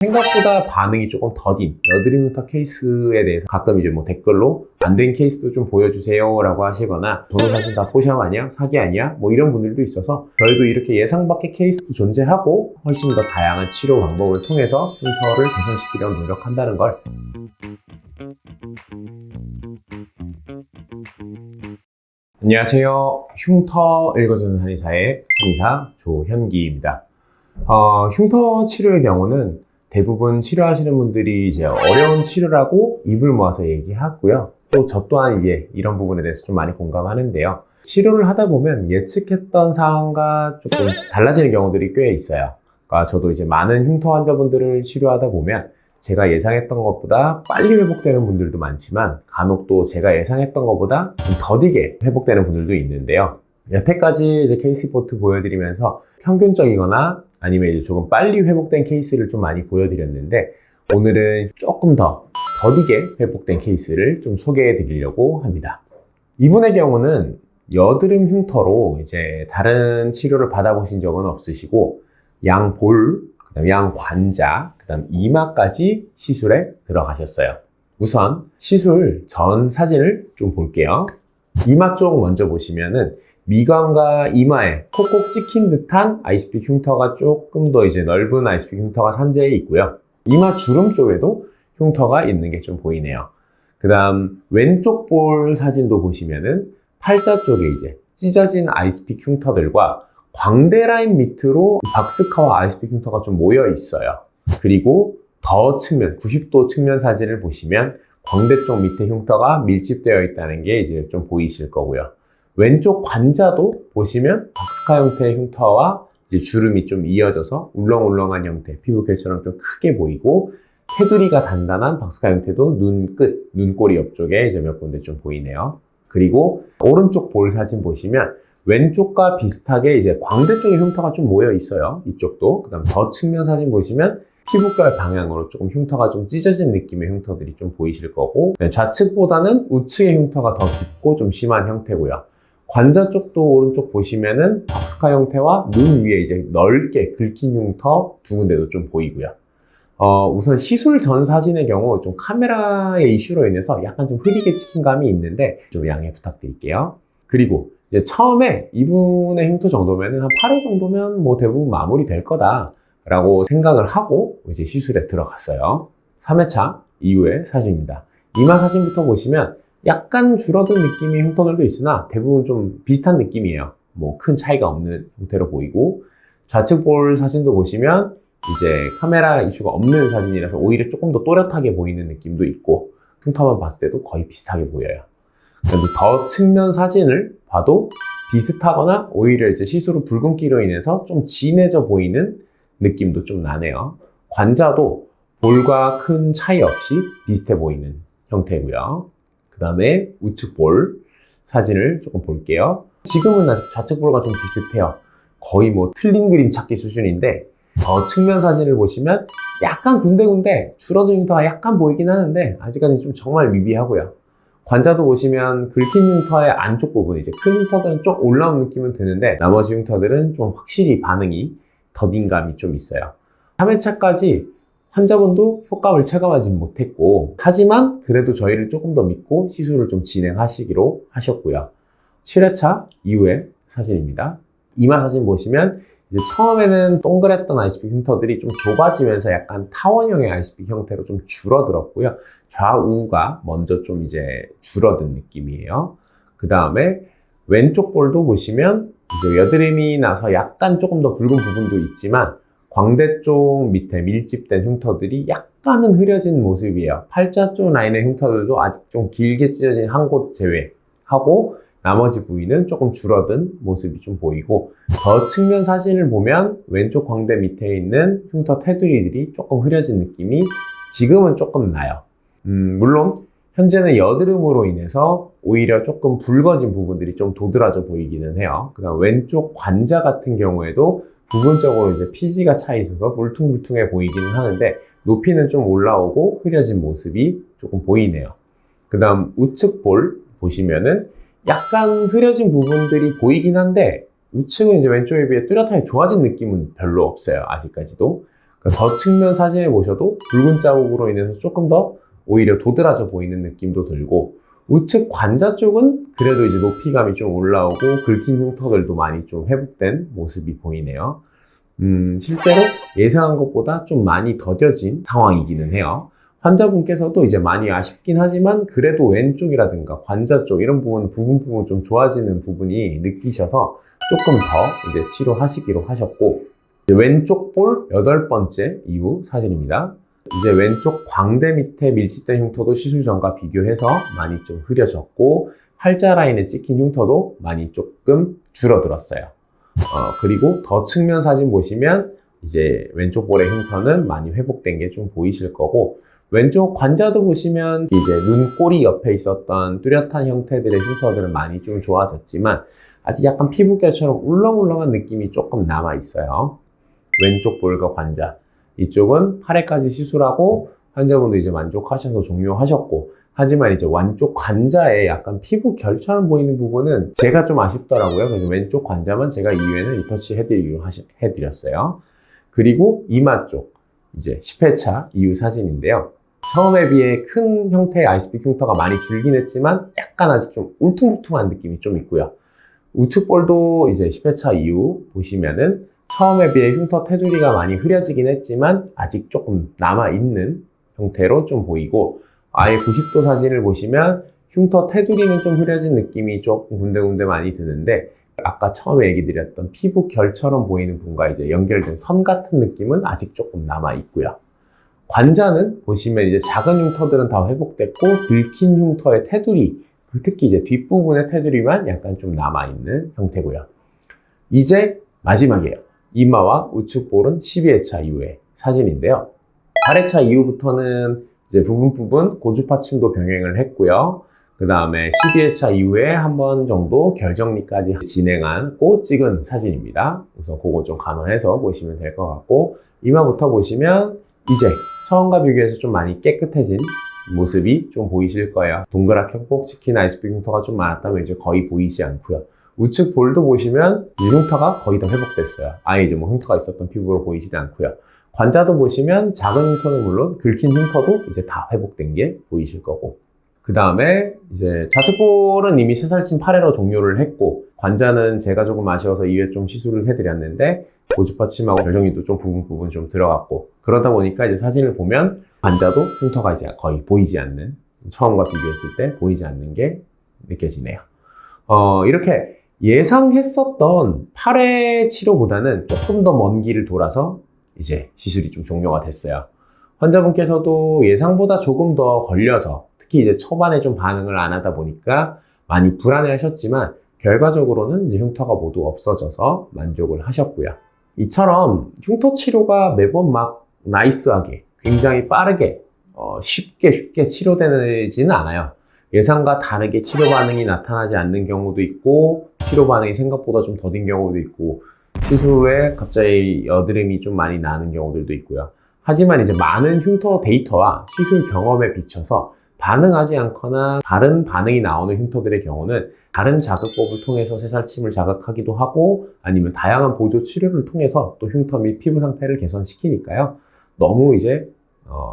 생각보다 반응이 조금 더딘 여드름 흉터 케이스에 대해서 가끔 이제 뭐 댓글로 안 된 케이스도 좀 보여주세요 라고 하시거나 저는 사실 다 포샵 아니야? 사기 아니야? 뭐 이런 분들도 있어서 저희도 이렇게 예상 밖의 케이스도 존재하고 훨씬 더 다양한 치료 방법을 통해서 흉터를 개선시키려고 노력한다는 걸 안녕하세요. 흉터 읽어주는 한의사의 한의사 조현기입니다. 흉터 치료의 경우는 대부분 치료하시는 분들이 이제 어려운 치료라고 입을 모아서 얘기하고요. 또 저 또한 이제 이런 부분에 대해서 좀 많이 공감하는데요. 치료를 하다 보면 예측했던 상황과 조금 달라지는 경우들이 꽤 있어요. 그러니까 저도 이제 많은 흉터 환자분들을 치료하다 보면 제가 예상했던 것보다 빨리 회복되는 분들도 많지만 간혹 또 제가 예상했던 것보다 좀 더디게 회복되는 분들도 있는데요. 여태까지 이제 케이스 리포트 보여드리면서 평균적이거나 아니면 이제 조금 빨리 회복된 케이스를 좀 많이 보여드렸는데 오늘은 조금 더 더디게 회복된 케이스를 좀 소개해 드리려고 합니다. 이분의 경우는 여드름 흉터로 이제 다른 치료를 받아보신 적은 없으시고 양볼, 그다음 양관자, 그다음 이마까지 시술에 들어가셨어요. 우선 시술 전 사진을 좀 볼게요. 이마 쪽 먼저 보시면은 미간과 이마에 콕콕 찍힌 듯한 아이스픽 흉터가 조금 더 이제 넓은 아이스픽 흉터가 산재해 있고요. 이마 주름 쪽에도 흉터가 있는 게 좀 보이네요. 그 다음 왼쪽 볼 사진도 보시면은 팔자 쪽에 이제 찢어진 아이스픽 흉터들과 광대 라인 밑으로 박스카와 아이스픽 흉터가 좀 모여 있어요. 그리고 더 측면, 90도 측면 사진을 보시면 광대 쪽 밑에 흉터가 밀집되어 있다는 게 이제 좀 보이실 거고요. 왼쪽 관자도 보시면 박스카 형태의 흉터와 이제 주름이 좀 이어져서 울렁울렁한 형태, 피부결처럼 좀 크게 보이고 테두리가 단단한 박스카 형태도 눈끝, 눈꼬리 옆쪽에 이제 몇 군데 좀 보이네요. 그리고 오른쪽 볼 사진 보시면 왼쪽과 비슷하게 이제 광대 쪽에 흉터가 좀 모여 있어요. 이쪽도. 그 다음 더 측면 사진 보시면 피부결 방향으로 조금 흉터가 좀 찢어진 느낌의 흉터들이 좀 보이실 거고 좌측보다는 우측의 흉터가 더 깊고 좀 심한 형태고요. 관자 쪽도 오른쪽 보시면은 박스카 형태와 눈 위에 이제 넓게 긁힌 흉터 두 군데도 좀 보이고요. 우선 시술 전 사진의 경우 좀 카메라의 이슈로 인해서 약간 좀 흐리게 찍힌 감이 있는데 좀 양해 부탁드릴게요. 그리고 이제 처음에 이분의 흉터 정도면은 한 8회 정도면 뭐 대부분 마무리 될 거다 라고 생각을 하고 이제 시술에 들어갔어요. 3회차 이후의 사진입니다. 이마 사진부터 보시면 약간 줄어든 느낌의 흉터들도 있으나 대부분 좀 비슷한 느낌이에요. 뭐 큰 차이가 없는 형태로 보이고 좌측 볼 사진도 보시면 이제 카메라 이슈가 없는 사진이라서 오히려 조금 더 또렷하게 보이는 느낌도 있고 흉터만 봤을 때도 거의 비슷하게 보여요. 그런데 더 측면 사진을 봐도 비슷하거나 오히려 이제 시술 후 붉은기로 인해서 좀 진해져 보이는 느낌도 좀 나네요. 관자도 볼과 큰 차이 없이 비슷해 보이는 형태고요. 그 다음에 우측 볼 사진을 조금 볼게요. 지금은 아직 좌측 볼과 좀 비슷해요. 거의 뭐 틀린 그림 찾기 수준인데 더 측면 사진을 보시면 약간 군데군데 줄어든 흉터가 약간 보이긴 하는데 아직까지 좀 정말 미비하고요. 관자도 보시면 긁힌 흉터의 안쪽 부분, 이제 큰 흉터들은 좀 올라온 느낌은 드는데 나머지 흉터들은 좀 확실히 반응이 더딘 감이 좀 있어요. 3회차까지 환자분도 효과를 체감하지 못했고 하지만 그래도 저희를 조금 더 믿고 시술을 좀 진행하시기로 하셨고요. 7회차 이후의 사진입니다. 이마 사진 보시면 이제 처음에는 동그랬던 아이스픽 흉터들이 좀 좁아지면서 약간 타원형의 아이스픽 형태로 좀 줄어들었고요. 좌우가 먼저 좀 이제 줄어든 느낌이에요. 그 다음에 왼쪽 볼도 보시면 이제 여드름이 나서 약간 조금 더 붉은 부분도 있지만 광대 쪽 밑에 밀집된 흉터들이 약간은 흐려진 모습이에요. 팔자 쪽 라인의 흉터들도 아직 좀 길게 찢어진 한 곳 제외하고 나머지 부위는 조금 줄어든 모습이 좀 보이고 더 측면 사진을 보면 왼쪽 광대 밑에 있는 흉터 테두리들이 조금 흐려진 느낌이 지금은 조금 나요. 물론 현재는 여드름으로 인해서 오히려 조금 붉어진 부분들이 좀 도드라져 보이기는 해요. 그 다음 왼쪽 관자 같은 경우에도 부분적으로 이제 피지가 차 있어서 울퉁불퉁해 보이기는 하는데 높이는 좀 올라오고 흐려진 모습이 조금 보이네요. 그 다음 우측 볼 보시면은 약간 흐려진 부분들이 보이긴 한데 우측은 이제 왼쪽에 비해 뚜렷하게 좋아진 느낌은 별로 없어요. 아직까지도. 그러니까 더 측면 사진을 보셔도 붉은 자국으로 인해서 조금 더 오히려 도드라져 보이는 느낌도 들고, 우측 관자 쪽은 그래도 이제 높이감이 좀 올라오고 긁힌 흉터들도 많이 좀 회복된 모습이 보이네요. 실제로 예상한 것보다 좀 많이 더뎌진 상황이기는 해요. 환자분께서도 이제 많이 아쉽긴 하지만 그래도 왼쪽이라든가 관자 쪽 이런 부분 좀 좋아지는 부분이 느끼셔서 조금 더 이제 치료하시기로 하셨고, 이제 왼쪽 볼 8번째 이후 사진입니다. 이제 왼쪽 광대 밑에 밀집된 흉터도 시술 전과 비교해서 많이 좀 흐려졌고, 팔자 라인에 찍힌 흉터도 많이 조금 줄어들었어요. 그리고 더 측면 사진 보시면 이제 왼쪽 볼의 흉터는 많이 회복된 게 좀 보이실 거고, 왼쪽 관자도 보시면 이제 눈꼬리 옆에 있었던 뚜렷한 형태들의 흉터들은 많이 좀 좋아졌지만 아직 약간 피부결처럼 울렁울렁한 느낌이 조금 남아 있어요. 왼쪽 볼과 관자 이쪽은 8회까지 시술하고 환자분도 이제 만족하셔서 종료하셨고, 하지만 이제 왼쪽 관자에 약간 피부 결처럼 보이는 부분은 제가 좀 아쉽더라고요. 그래서 왼쪽 관자만 제가 이후에는 리터치 해드렸어요. 그리고 이마 쪽 이제 10회차 이후 사진인데요. 처음에 비해 큰 형태의 아이스픽 흉터가 많이 줄긴 했지만 약간 아직 좀 울퉁불퉁한 느낌이 좀 있고요. 우측 볼도 이제 10회차 이후 보시면은 처음에 비해 흉터 테두리가 많이 흐려지긴 했지만 아직 조금 남아있는 형태로 좀 보이고, 아예 90도 사진을 보시면 흉터 테두리는 좀 흐려진 느낌이 조금 군데군데 많이 드는데, 아까 처음에 얘기 드렸던 피부 결처럼 보이는 부분과 이제 연결된 선 같은 느낌은 아직 조금 남아있고요. 관자는 보시면 이제 작은 흉터들은 다 회복됐고, 긁힌 흉터의 테두리, 특히 이제 뒷부분의 테두리만 약간 좀 남아있는 형태고요. 이제 마지막이에요. 이마와 우측 볼은 12회차 이후의 사진인데요. 8회차 이후부터는 이제 부분 고주파침도 병행을 했고요. 그 다음에 12회차 이후에 한 번 정도 결정리까지 진행하고 찍은 사진입니다. 우선 그거 좀 감안해서 보시면 될 것 같고, 이마부터 보시면 이제 처음과 비교해서 좀 많이 깨끗해진 모습이 좀 보이실 거예요. 동그랗게 꼭 찍힌 아이스픽 흉터가 좀 많았다면 이제 거의 보이지 않고요. 우측 볼도 보시면 이 흉터가 거의 다 회복됐어요. 아예 이제 뭐 흉터가 있었던 피부로 보이지도 않고요. 관자도 보시면 작은 흉터는 물론 긁힌 흉터도 이제 다 회복된 게 보이실 거고, 그 다음에 이제 좌측 볼은 이미 세살침 8회로 종료를 했고, 관자는 제가 조금 아쉬워서 2회 좀 시술을 해드렸는데 고주파침하고 결정리도 좀 부분 좀 들어갔고, 그러다 보니까 이제 사진을 보면 관자도 흉터가 이제 거의 보이지 않는, 처음과 비교했을 때 보이지 않는 게 느껴지네요. 이렇게 예상했었던 8회 치료보다는 조금 더 먼 길을 돌아서 이제 시술이 좀 종료가 됐어요. 환자분께서도 예상보다 조금 더 걸려서, 특히 이제 초반에 좀 반응을 안 하다 보니까 많이 불안해 하셨지만 결과적으로는 이제 흉터가 모두 없어져서 만족을 하셨고요. 이처럼 흉터 치료가 매번 막 나이스하게 굉장히 빠르게 쉽게 치료되지는 않아요. 예상과 다르게 치료 반응이 나타나지 않는 경우도 있고, 치료 반응이 생각보다 좀 더딘 경우도 있고, 시술 후에 갑자기 여드름이 좀 많이 나는 경우들도 있고요. 하지만 이제 많은 흉터 데이터와 시술 경험에 비춰서 반응하지 않거나 다른 반응이 나오는 흉터들의 경우는 다른 자극법을 통해서 새살침을 자극하기도 하고, 아니면 다양한 보조 치료를 통해서 또 흉터 및 피부 상태를 개선시키니까요. 너무 이제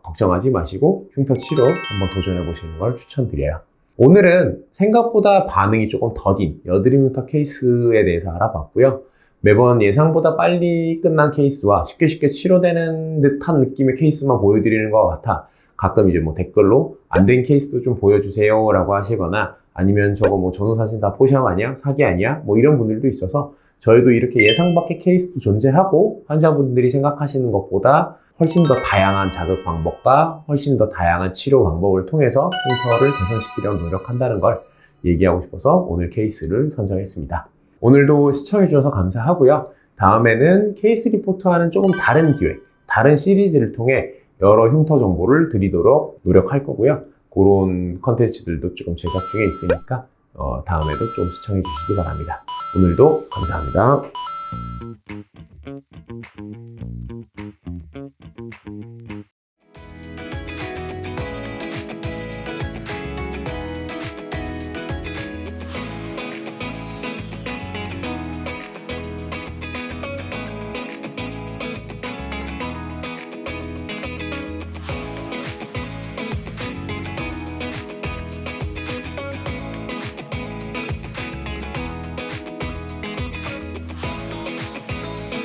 걱정하지 마시고 흉터 치료 한번 도전해 보시는 걸 추천드려요. 오늘은 생각보다 반응이 조금 더딘 여드름 흉터 케이스에 대해서 알아봤고요. 매번 예상보다 빨리 끝난 케이스와 쉽게 치료되는 듯한 느낌의 케이스만 보여드리는 것 같아 가끔 이제 뭐 댓글로 안 된 케이스도 좀 보여주세요 라고 하시거나, 아니면 저거 뭐 전후 사진 다 포샵 아니야? 사기 아니야? 뭐 이런 분들도 있어서 저희도 이렇게 예상 밖의 케이스도 존재하고, 환자분들이 생각하시는 것보다 훨씬 더 다양한 자극 방법과 훨씬 더 다양한 치료 방법을 통해서 흉터를 개선시키려고 노력한다는 걸 얘기하고 싶어서 오늘 케이스를 선정했습니다. 오늘도 시청해주셔서 감사하고요. 다음에는 케이스 리포트와는 조금 다른 기회, 다른 시리즈를 통해 여러 흉터 정보를 드리도록 노력할 거고요. 그런 컨텐츠들도 조금 제작 중에 있으니까 다음에도 좀 시청해 주시기 바랍니다. 오늘도 감사합니다.